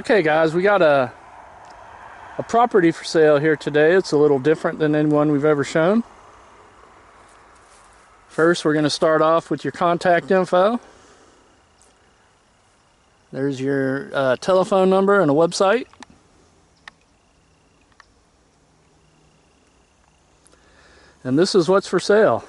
Okay guys, we got a property for sale here today. It's a little different than any one we've ever shown. First, we're going to start off with your contact info. There's your telephone number and a website. And this is what's for sale.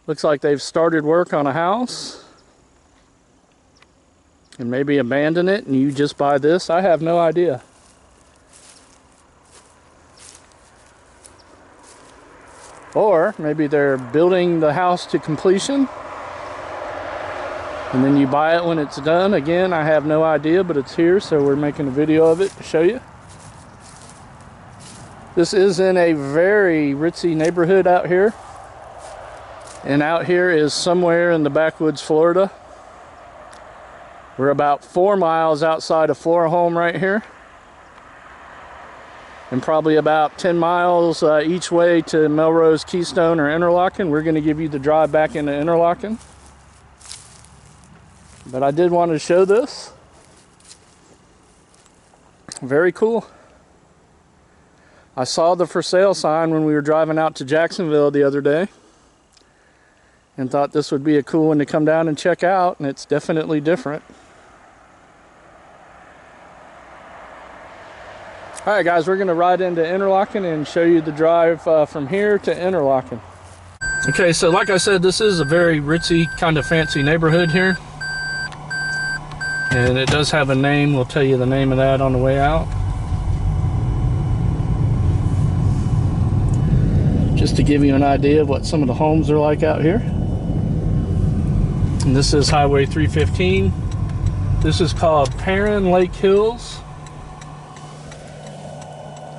Looks like they've started work on a house and maybe abandon it and you just buy this. I have no idea. Or maybe they're building the house to completion and then you buy it when it's done. Again, I have no idea, but it's here, so we're making a video of it to show you. This is in a very ritzy neighborhood out here. And out here is somewhere in the backwoods, Florida. We're about 4 miles outside of Florahome right here. And probably about 10 miles each way to Melrose, Keystone, or Interlachen. We're going to give you the drive back into Interlachen. But I did want to show this. Very cool. I saw the for sale sign when we were driving out to Jacksonville the other day and thought this would be a cool one to come down and check out, and it's definitely different. Alright guys, we're going to ride into Interlachen and show you the drive from here to Interlachen. Okay, so like I said, this is a very ritzy, kind of fancy neighborhood here. And it does have a name. We'll tell you the name of that on the way out. Just to give you an idea of what some of the homes are like out here. And this is Highway 315. This is called Perrin Lake Hills,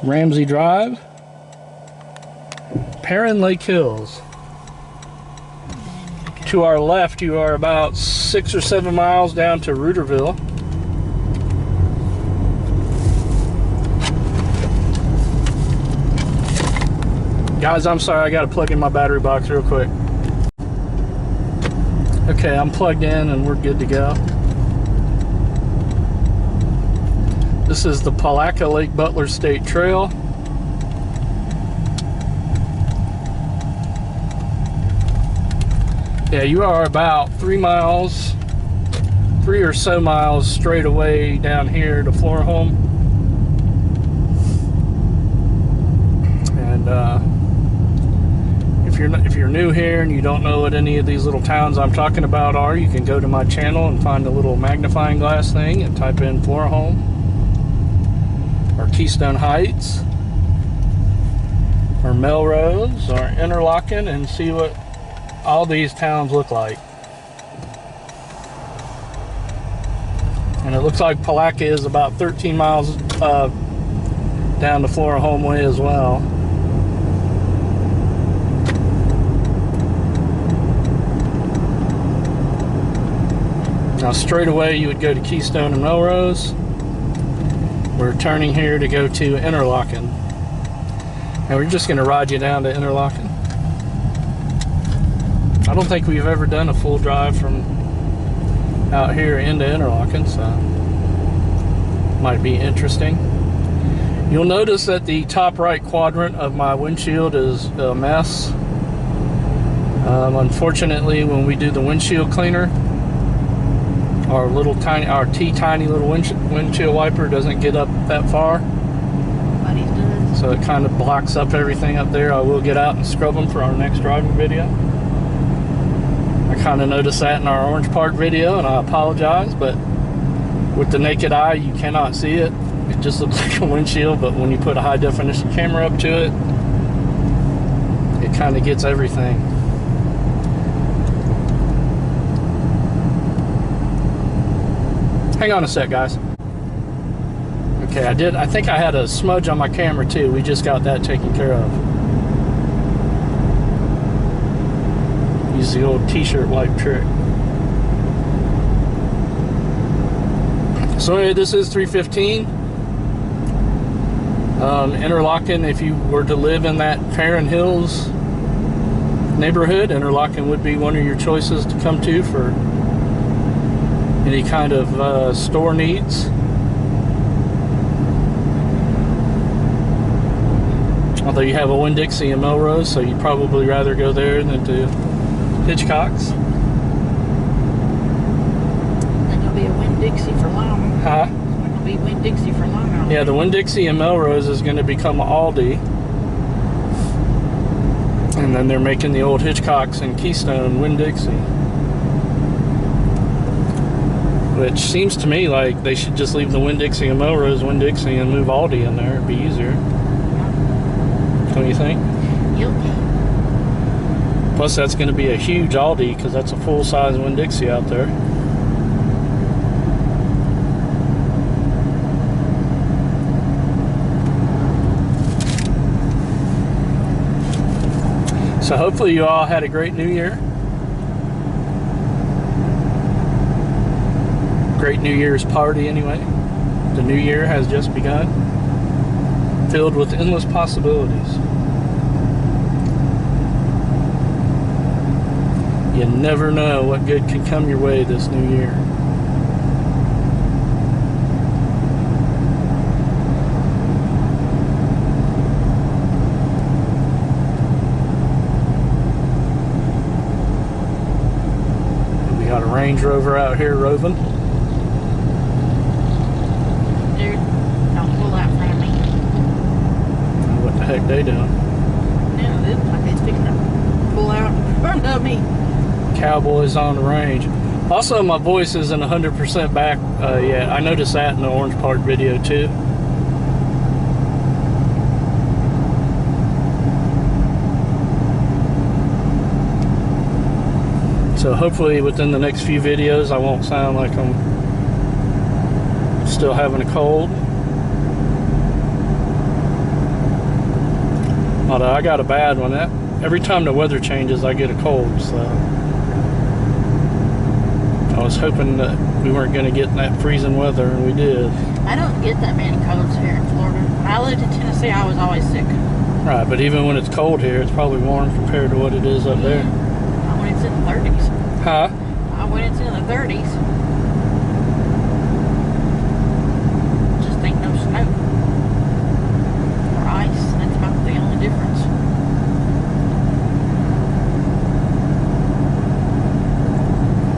Ramsey Drive. Perrin Lake Hills. To our left, you are about 6 or 7 miles down to Reuterville. Guys, I'm sorry, I gotta plug in my battery box real quick. Okay, I'm plugged in and we're good to go. This is the Palatka Lake Butler State Trail. Yeah, you are about 3 or so miles straight away down here to Florahome. And if you're new here and you don't know what any of these little towns I'm talking about are, you can go to my channel and find the little magnifying glass thing and type in Florahome or Keystone Heights or Melrose or Interlachen and see what all these towns look like. And it looks like Palatka is about 13 miles down the Florahome way as well. Now straight away you would go to Keystone and Melrose. We're turning here to go to Interlachen. And we're just going to ride you down to Interlachen. I don't think we've ever done a full drive from out here into Interlachen, so might be interesting. You'll notice that the top right quadrant of my windshield is a mess. Unfortunately, when we do the windshield cleaner, our teeny little windshield wiper doesn't get up that far. So it kind of blocks up everything up there. I will get out and scrub them for our next driving video. I kind of noticed that in our Orange Park video, and I apologize, but with the naked eye you cannot see it. It just looks like a windshield, but when you put a high definition camera up to it, it kind of gets everything. Hang on a sec, guys. Okay, I think I had a smudge on my camera too. We just got that taken care of. Use the old t-shirt wipe trick. So anyway, this is 315. Interlachen, if you were to live in that Perrin Hills neighborhood, Interlachen would be one of your choices to come to for any kind of store needs. Although you have a Winn-Dixie in Melrose, so you'd probably rather go there than to Hitchcock's. Ain't gonna be a Winn-Dixie for long. Huh? It's not gonna be Winn-Dixie for long. Yeah, the Winn-Dixie in Melrose is going to become Aldi. And then they're making the old Hitchcock's and Keystone Winn-Dixie. Which seems to me like they should just leave the Winn-Dixie in Melrose Winn-Dixie and move Aldi in there. It'd be easier. Don't you think? Yep. Plus, that's going to be a huge Aldi because that's a full-size Winn-Dixie out there. So hopefully you all had a great New Year. Great New Year's party anyway. The new year has just begun, filled with endless possibilities. You never know what good can come your way this new year. We got a Range Rover out here roving. Dude, don't pull out in front of me. What the heck they doing? No, it looks like it's fixing to pull out in front of me. Cowboys on the range. Also, my voice isn't 100% back yet. I noticed that in the Orange Park video too. So hopefully within the next few videos I won't sound like I'm still having a cold. Although I got a bad one. Every time the weather changes I get a cold, so I was hoping that we weren't going to get that freezing weather, and we did. I don't get that many colds here in Florida. When I lived in Tennessee, I was always sick. Right, but even when it's cold here, it's probably warm compared to what it is up there. When it's in the 30s. Huh? When it's in the 30s. Just ain't no snow. Or ice. That's about the only difference.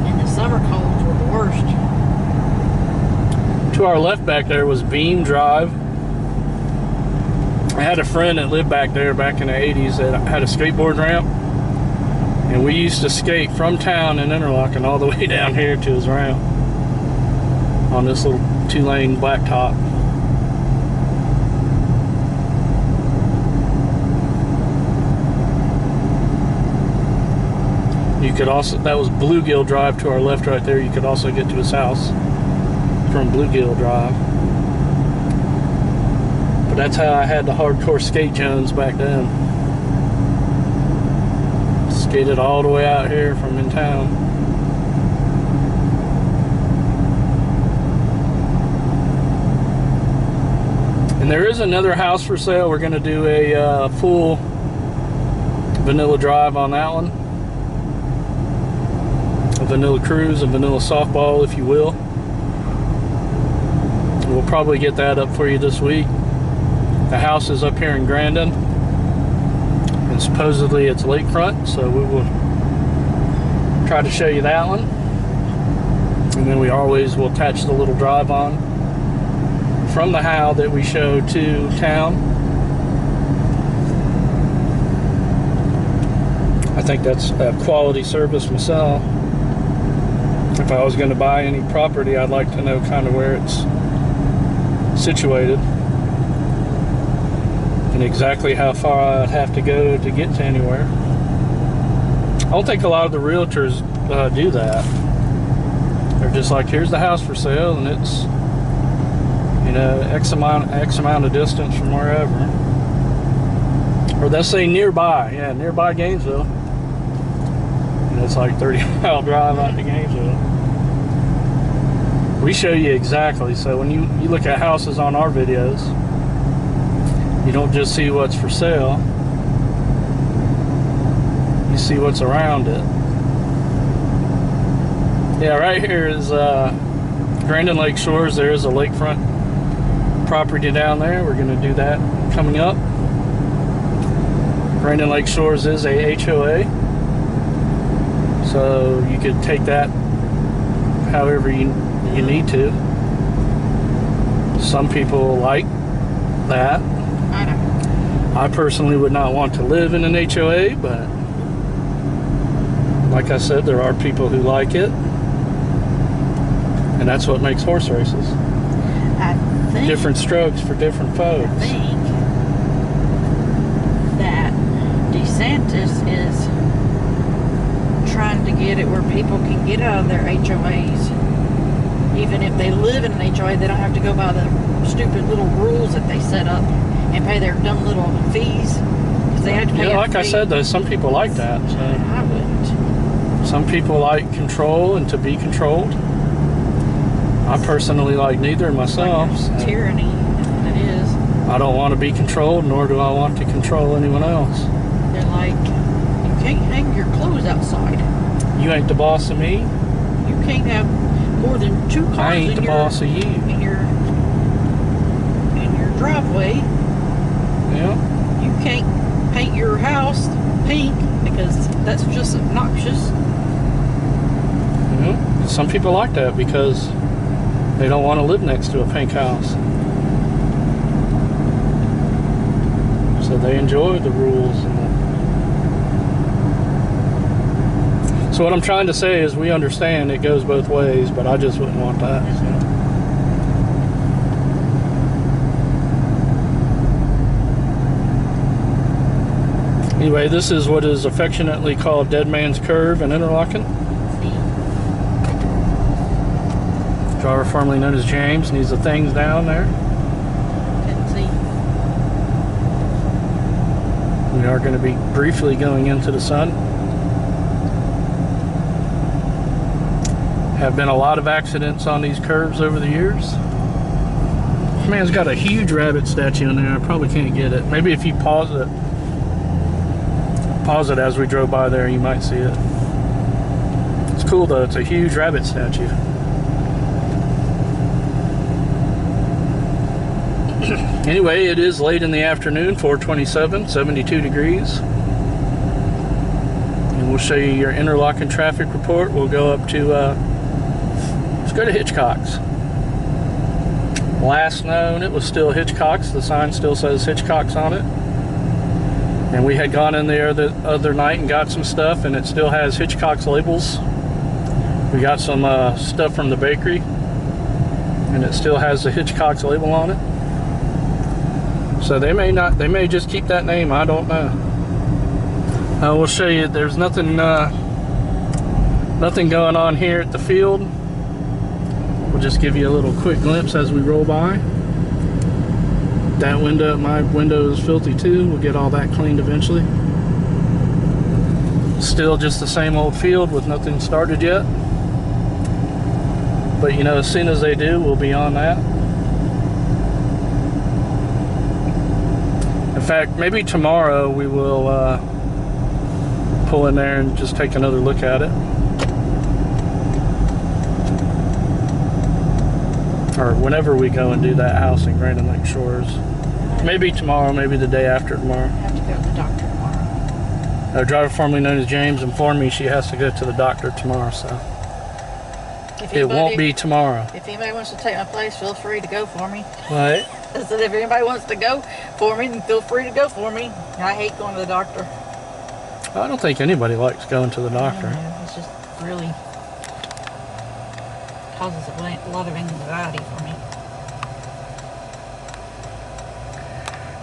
And the summer colds were the worst. To our left back there was Beam Drive. I had a friend that lived back there back in the 80s that had a skateboard ramp. And we used to skate from town in Interlachen all the way down here to his ramp on this little 2-lane blacktop. You could also, that was Bluegill Drive to our left right there. You could also get to his house from Bluegill Drive. But that's how I had the hardcore skate Jones back then. Skated all the way out here from in town. And there is another house for sale. We're going to do a full vanilla drive on that one. A vanilla cruise, a vanilla softball, if you will. And we'll probably get that up for you this week. The house is up here in Grandin. And supposedly it's lakefront, so we will try to show you that one. And then we always will attach the little drive on from the how that we show to town. I think that's a quality service myself. If I was going to buy any property, I'd like to know kind of where it's situated and exactly how far I'd have to go to get to anywhere. I don't think a lot of the realtors do that. They're just like, here's the house for sale, and it's, you know, X amount of distance from wherever. Or they'll say nearby, yeah, nearby Gainesville. And it's like 30-mile drive out to Gainesville. We show you exactly, so when you look at houses on our videos, you don't just see what's for sale, you see what's around it. Yeah, right here is Grandin Lake Shores. There is a lakefront property down there. We're going to do that coming up. Grandin Lake Shores is a HOA, so you could take that however you need to. Some people like that. I know. I personally would not want to live in an HOA, but like I said, there are people who like it, and that's what makes horse races. I think Different strokes for different folks. I think that DeSantis is trying to get it where people can get out of their HOAs. Even if they live in an HOA, they don't have to go by the stupid little rules that they set up and pay their dumb little fees. Because they have to pay like I said, though, some people like that. So. I wouldn't. Some people like control and to be controlled. I personally like neither myself. Like so. Tyranny, it is. I don't want to be controlled, nor do I want to control anyone else. They're like, you can't hang your clothes outside. You ain't the boss of me. You can't have more than 2 cars I ain't the boss of you. in your driveway. Yeah. You can't paint your house pink because that's just obnoxious. Yeah. Some people like that because they don't want to live next to a pink house. So they enjoy the rules. So what I'm trying to say is we understand it goes both ways, but I just wouldn't want that. So. Anyway, this is what is affectionately called Dead Man's Curve in Interlachen. Driver formerly known as James needs the things down there. Couldn't see. We are going to be briefly going into the sun. Have been a lot of accidents on these curves over the years. Man's got a huge rabbit statue in there. I probably can't get it. Maybe if you pause it as we drove by there, you might see it. It's cool though. It's a huge rabbit statue. Anyway, it is late in the afternoon, 4:27, 72 degrees. And we'll show you your Interlachen traffic report. We'll go up to, let's go to Hitchcock's. Last known, it was still Hitchcock's. The sign still says Hitchcock's on it. And we had gone in there the other night and got some stuff, and it still has Hitchcock's labels. We got some stuff from the bakery, and it still has the Hitchcock's label on it. So they may just keep that name, I don't know. We'll show you, there's nothing going on here at the field. We'll just give you a little quick glimpse as we roll by. That window, my window is filthy too. We'll get all that cleaned eventually. Still just the same old field with nothing started yet. But you know, as soon as they do, we'll be on that. In fact, maybe tomorrow we will pull in there and just take another look at it. Or whenever we go and do that house in Grandin Lake Shores. Maybe tomorrow, maybe the day after tomorrow. I have to go to the doctor tomorrow. Our driver formerly known as James informed me she has to go to the doctor tomorrow, so it won't be tomorrow. If anybody wants to take my place, feel free to go for me. What? I said if anybody wants to go for me, then feel free to go for me. I hate going to the doctor. I don't think anybody likes going to the doctor. It's just really causes a lot of anxiety for me.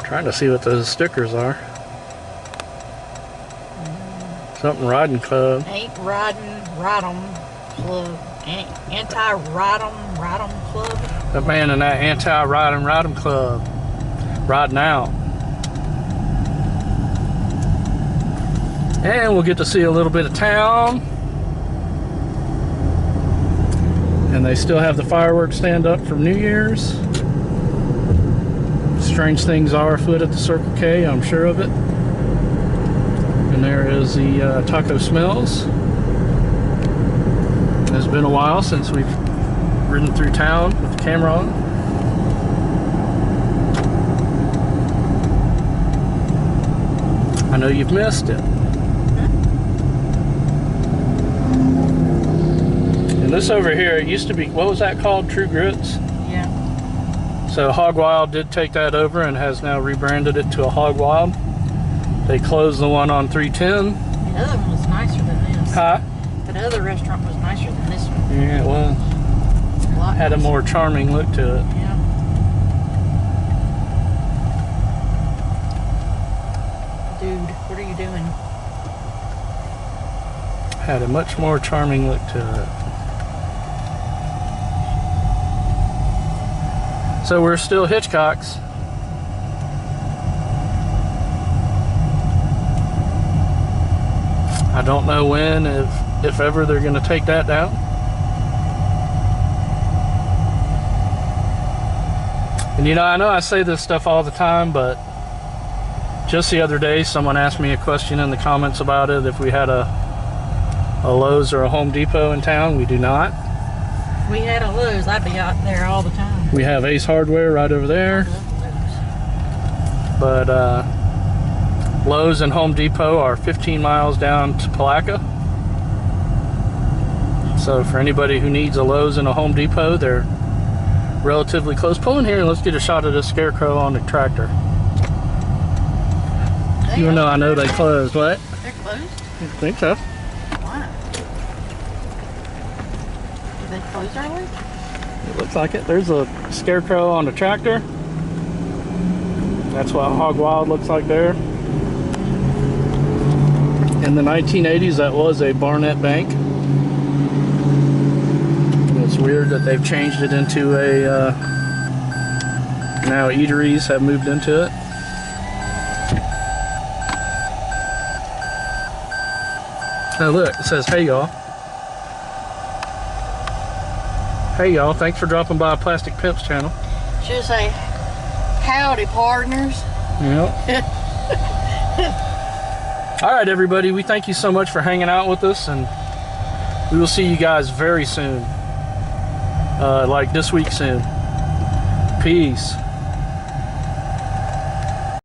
Trying to see what those stickers are. Something riding club. Ain't riding, ride 'em club. Anti-ride 'em club. That man in that anti-ride 'em club. Riding out. And we'll get to see a little bit of town. And they still have the fireworks stand up from New Year's. Strange things are afoot at the Circle K, I'm sure of it. And there is the Taco Smells. Has been been a while since we've ridden through town with the camera on. I know you've missed it. And this over here, it used to be, what was that called? True Grits? Yeah. So Hog Wild did take that over and has now rebranded it to a Hog Wild. They closed the one on 310. The other one was nicer than this. Huh? That other restaurant was nicer than this one. Yeah, it was. A lot Had a nicer. more charming look to it. Yeah. Dude, what are you doing? Had a much more charming look to it. So we're still Hitchcocks. I don't know when, if ever, they're going to take that down. And you know I say this stuff all the time, but just the other day someone asked me a question in the comments about it, if we had a Lowe's or a Home Depot in town. We do not. If we had a Lowe's, I'd be out there all the time. We have Ace Hardware right over there. I love But Lowe's and Home Depot are 15 miles down to Palatka. So for anybody who needs a Lowe's and a Home Depot, they're relatively close. Pull in here and let's get a shot of this scarecrow on the tractor. Lowe's. Even though I know they closed. What? They're closed? I think so. Why? Did they close early? It looks like it. There's a scarecrow on the tractor. That's what Hog Wild looks like there. In the 1980s, that was a Barnett Bank. And it's weird that they've changed it into a, now eateries have moved into it. Oh look, it says, "Hey y'all. Hey y'all, thanks for dropping by Plastic Pimps channel." Should say, howdy partners. Yep. All right, everybody, we thank you so much for hanging out with us, and we will see you guys very soon. Like this week soon. Peace.